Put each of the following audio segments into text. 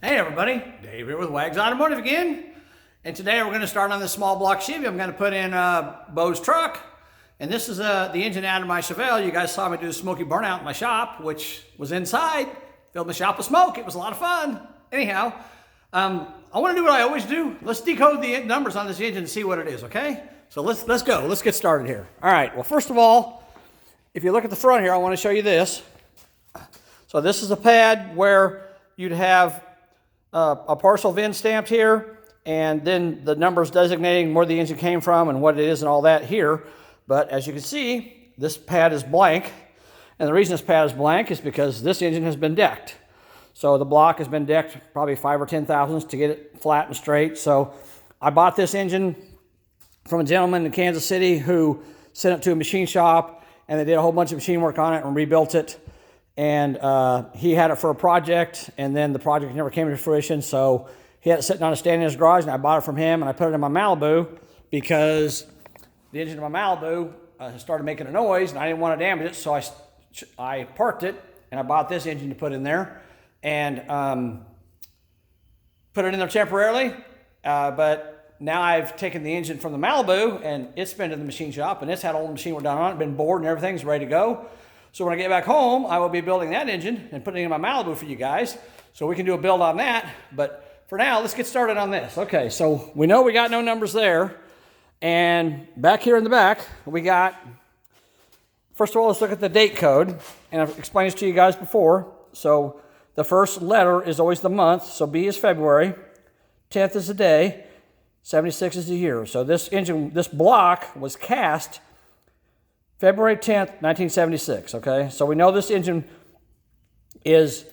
Hey everybody, Dave here with Wags Automotive again. And today we're going to start on this small block Chevy. I'm going to put in Bo's truck. And this is the engine out of my Chevy. You guys saw me do the smoky burnout in my shop, which was inside. Filled my shop with smoke. It was a lot of fun. Anyhow, I want to do what I always do. Let's decode the numbers on this engine and see what it is, okay? So let's go. Let's get started here. All right, well, first of all, if you look at the front here, I want to show you this. So this is a pad where you'd have a partial VIN stamped here, and then the numbers designating where the engine came from and what it is and all that here. But as you can see, this pad is blank. And the reason this pad is blank is because this engine has been decked. So the block has been decked probably 5 or 10 thousandths to get it flat and straight. So I bought this engine from a gentleman in Kansas City who sent it to a machine shop, and they did a whole bunch of machine work on it and rebuilt it. And he had it for a project, and then the project never came to fruition, so he had it sitting on a stand in his garage, and I bought it from him, and I put it in my Malibu because the engine of my Malibu started making a noise, and I didn't want to damage it, so I parked it, and I bought this engine to put in there, and put it in there temporarily, but now I've taken the engine from the Malibu, and it's been to the machine shop, and it's had all the machine work done on it, been bored and everything's ready to go. So when I get back home, I will be building that engine and putting it in my Malibu for you guys, so we can do a build on that. But for now, let's get started on this. Okay, so we know we got no numbers there. And back here in the back, we got, first of all, let's look at the date code. And I've explained this to you guys before. So the first letter is always the month. So B is February, 10th is the day, 76 is the year. So this engine, this block was cast February 10th, 1976, okay? So we know this engine is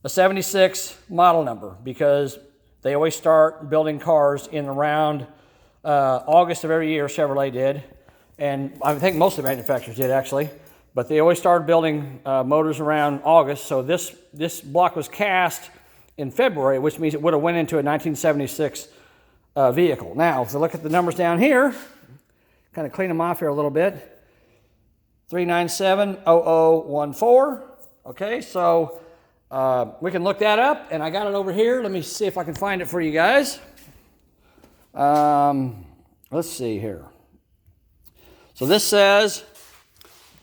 a 76 model number because they always start building cars in around August of every year, Chevrolet did. And I think most of the manufacturers did, actually. But they always started building motors around August. So this block was cast in February, which means it would have went into a 1976 vehicle. Now, if you look at the numbers down here, kind of clean them off here a little bit. 3970014. Okay, so we can look that up, and I got it over here. Let me see if I can find it for you guys. Let's see here. So this says,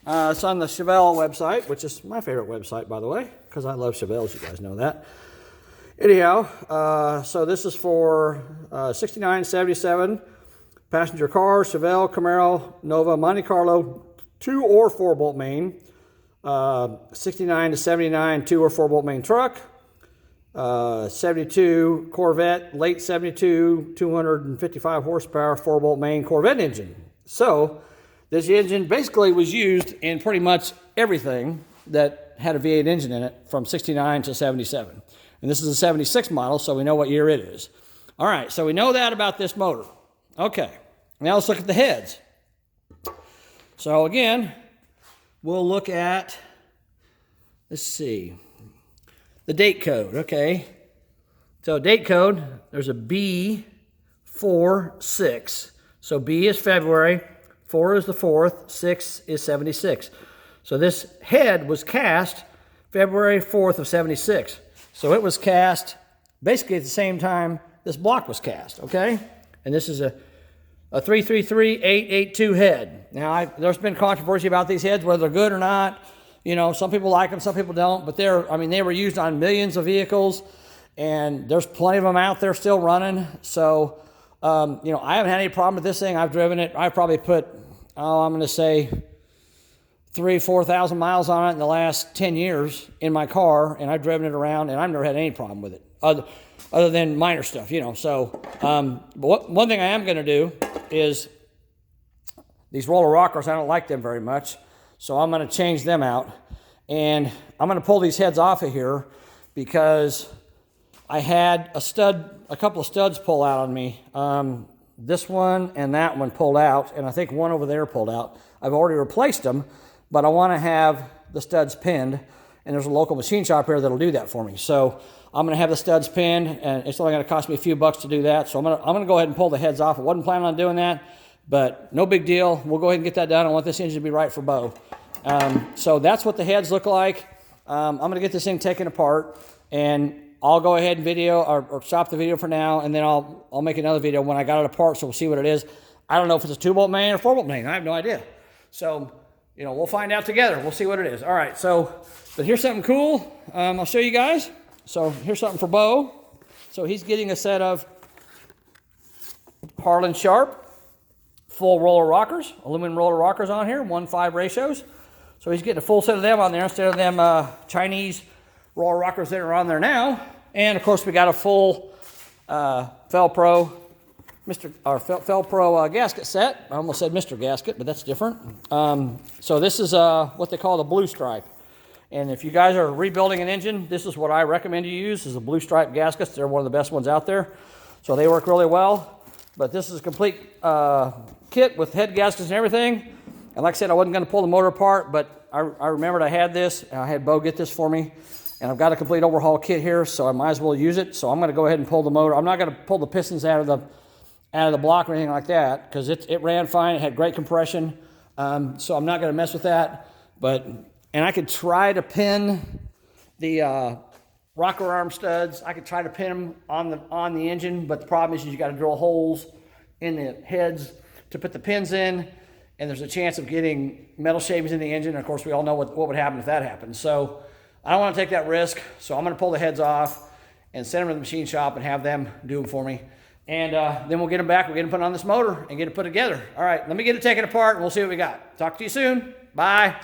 it's on the Chevelle website, which is my favorite website, by the way, because I love Chevelles, you guys know that. Anyhow, so this is for 6977 passenger car, Chevelle, Camaro, Nova, Monte Carlo, 2 or 4 bolt main, 69 to 79, 2 or 4 bolt main truck, 72 Corvette, late 72, 255 horsepower, 4 bolt main Corvette engine. So this engine basically was used in pretty much everything that had a V8 engine in it from 69 to 77. And this is a 76 model, so we know what year it is. All right, so we know that about this motor. Okay, now let's look at the heads. So again, we'll look at, let's see, the date code, okay? So date code, there's a B46. So B is February, 4 is the 4th, 6 is 76. So this head was cast February 4th of 76. So it was cast basically at the same time this block was cast, okay? And this is a 333882 head. Now, there's been controversy about these heads, whether they're good or not. You know, some people like them, some people don't. But they were used on millions of vehicles, and there's plenty of them out there still running. So, you know, I haven't had any problem with this thing. I've driven it. I've probably put, I'm going to say 3,000 to 4,000 miles on it in the last 10 years in my car, and I've driven it around, and I've never had any problem with it, other than minor stuff, you know. So, but one thing I am going to do is these roller rockers, I don't like them very much, so I'm going to change them out, and I'm going to pull these heads off of here because I had a couple of studs pull out on me. This one and that one pulled out, and I think one over there pulled out. I've already replaced them, but I want to have the studs pinned, and there's a local machine shop here that'll do that for me. So I'm going to have the studs pinned, and it's only going to cost me a few bucks to do that. So I'm going to go ahead and pull the heads off. I wasn't planning on doing that, but no big deal. We'll go ahead and get that done. I want this engine to be right for Bo. So that's what the heads look like. I'm going to get this thing taken apart, and I'll go ahead and video or stop the video for now, and then I'll make another video when I got it apart, so we'll see what it is. I don't know if it's a 2-bolt main or 4-bolt main. I have no idea. So, you know, we'll find out together. We'll see what it is. All right, so, but here's something cool. I'll show you guys. So here's something for Bo. So he's getting a set of Harlan Sharp full roller rockers, aluminum roller rockers on here, 1:5 ratios. So he's getting a full set of them on there instead of them Chinese roller rockers that are on there now. And of course we got a full Felpro gasket set. I almost said Mr. Gasket, but that's different. So this is what they call the blue stripe. And if you guys are rebuilding an engine, this is what I recommend you use, is the blue stripe gaskets. They're one of the best ones out there. So they work really well. But this is a complete kit with head gaskets and everything. And like I said, I wasn't going to pull the motor apart, but I remembered I had this. I had Bo get this for me. And I've got a complete overhaul kit here, so I might as well use it. So I'm going to go ahead and pull the motor. I'm not going to pull the pistons out of the block or anything like that, because it ran fine. It had great compression. So I'm not going to mess with that. And I could try to pin the rocker arm studs. I could try to pin them on the engine, but the problem is you got to drill holes in the heads to put the pins in, and there's a chance of getting metal shavings in the engine. And of course, we all know what would happen if that happened. So I don't want to take that risk. So I'm going to pull the heads off and send them to the machine shop and have them do them for me. And then we'll get them back. We'll get them put on this motor and get it put together. All right, let me get it taken apart and we'll see what we got. Talk to you soon. Bye.